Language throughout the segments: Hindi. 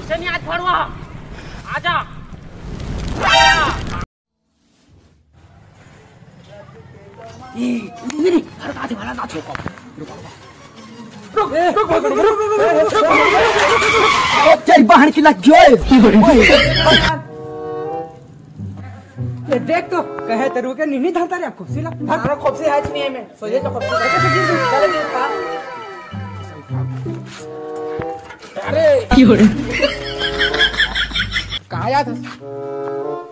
पैसे नहीं आज फड़वा आजा बहन की लग ये देख तो कहे तेरू के नहीं धरता रे खुशी लग हमारा खुशी है नहीं है मैं सोचे तो खुशी कैसे गिर दूं चले गिर का अरे कहां आया था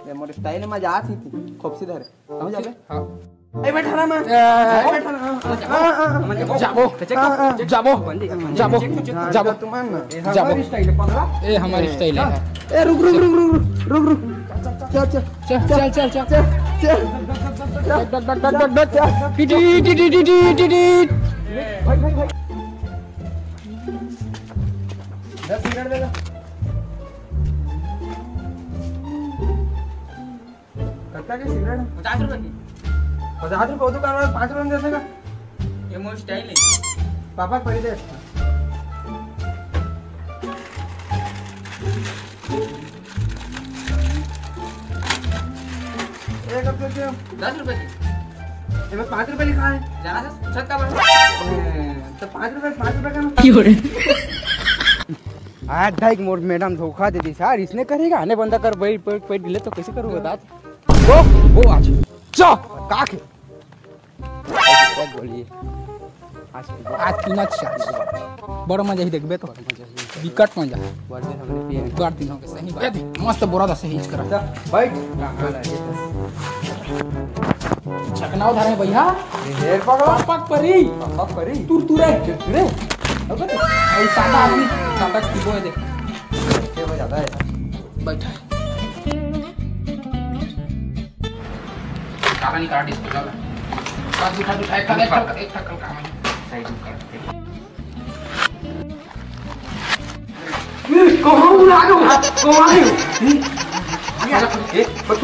ये मोर स्टाइल में जा थी खुशी धरे समझ आले हां ए बैठा ना मैं बैठा ना जाबो जाबो जाबो जाबो तुम जाबो स्टाइल पगला ए हमारी स्टाइल है ए रुक रुक रुक रुक रुक रुक चल चल चल चल चल चल चल टिटी टिटी टिटी टिटी भाई भाई भाई 10 मिनट देगा कितना की सिगरेट 50 रुपए की 50 रुपए दुकान वाला 5 रुपए में दे देगा ये मोर स्टाइल है पापा खरीदे एक अब देखिए 10 रुपए की ये 5 रुपए लिखा है जरा सा छत का तो 5 रुपए का क्यों रे आज ढाई मोर मैडम धोखा दे दी सर इसने करेगा आने बंदा कर भाई पेट ढीले तो कैसे करूँ बता वो आज जा का के बोलिए आज पीना चाहिए बड़ा मजा ही देखबे तो विकट मजा बर्थडे हमने पिए बर्थडे दिन के सही बात मस्त बोरा दा सही करा बैठ छकना उधर है भैया हेर पकड़ पक परी तुरे अब ऐ सादा आदमी सादा की बोए देख के हो जाता है बैठा कागनी काट इसको चला काट उठा एक थकल काम है साइड में कर कहां उड़ा दो कहां है ए बट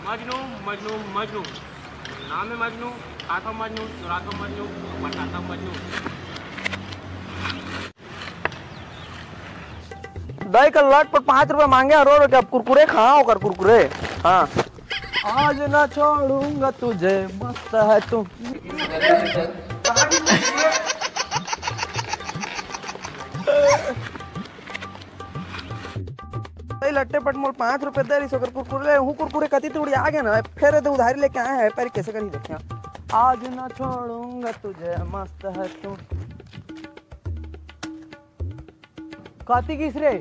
मजनू मजनू मजनू नाम है मजनू आता मजनू चुराता मजनू बताता मजनू दही का लट पर 5 रुपए मांगे रो रो के अब कुरकुरे खाओ कर कुरकुरे हाँ आज ना छोड़ूंगा तुझे मस्त है तू लट्टे पट मोल 5 रुपए दे रही सोकर कुरकुरे हूँ कुरकुरे कती तोड़ी आ गया ना फिर तो उधारी लेके आए हैं पर कैसे करी देखे आज ना छोड़ूंगा तुझे मस्त है तू कती किस रे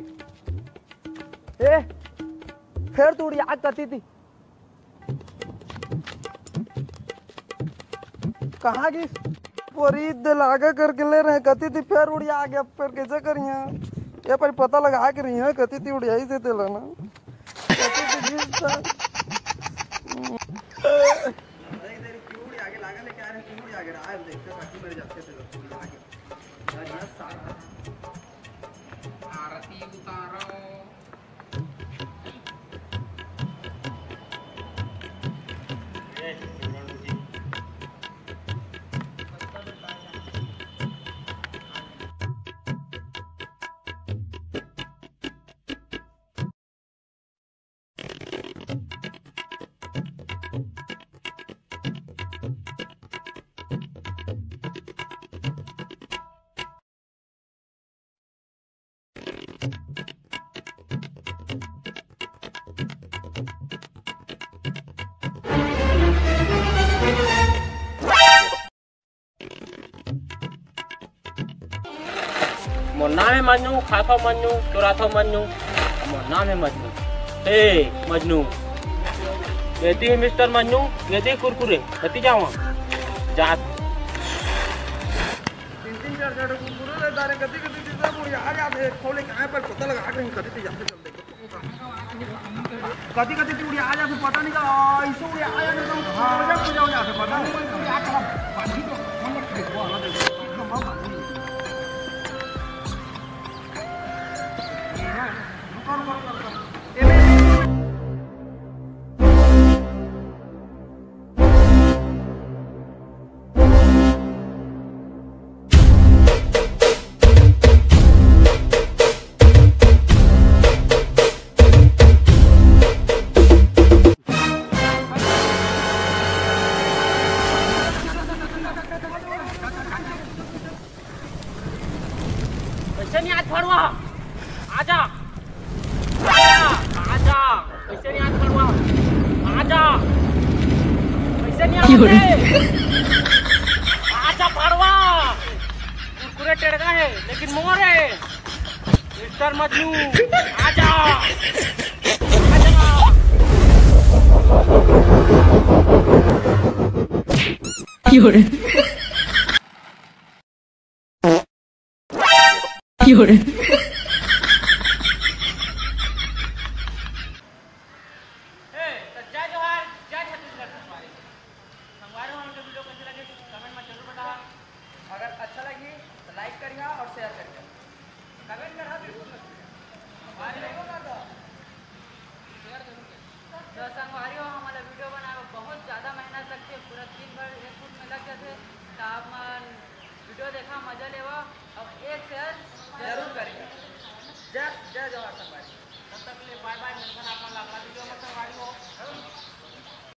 ए फिर तोड़ी आग कती थी कहाँ की पोरीद लागा करके ले रहे कती थी फिर उड़ी आ गया फिर कैसे करिए ये पर पता लगा के रही है कती थी उड़ी आई से तेला ना आगे लागा लेके आ रहे हैं आगे रहा है देखते बाकी मर जाते थे आगे आरती उतारो मोर नाम है मजनू खाता मजनू चुराता मजनू मोर नाम है मजनू हे मजनू कहती है मिस्टर मजनू कहते कुरकुरे कती जावा जा 3 4 कुरकुरे ले दारे कती सब उड़ी आ जाते खोले कहां पर पता लगा के कती जाते चल देख कती उड़ी आ जाते पता नहीं का ऐसे उड़ी आ जाते तो मजा हो जाते पता नहीं क्या करा बाजी तो हम लोग देखो अलग एकदम बाजी आजा भड़वा, कुरकुरे टेढ़ा है लेकिन मोर है। मिस्टर मजनू आजा, जय जोहार, जय छत्तीसगढ़ संगवारी। संगवारी हम लोग वीडियो कैसे लगे कमेंट में जरूर बताओ। अगर अच्छा लगी तो लाइक करिए और शेयर करिए, कमेंट करना बिल्कुल मत भूलिए। तो संगवारी हो हमारा वीडियो बनाए बहुत ज़्यादा मेहनत लगती है, पूरा दिन भर एक फुट में लग जाते। तो आप वीडियो देखा मजा लेवा और एक शेयर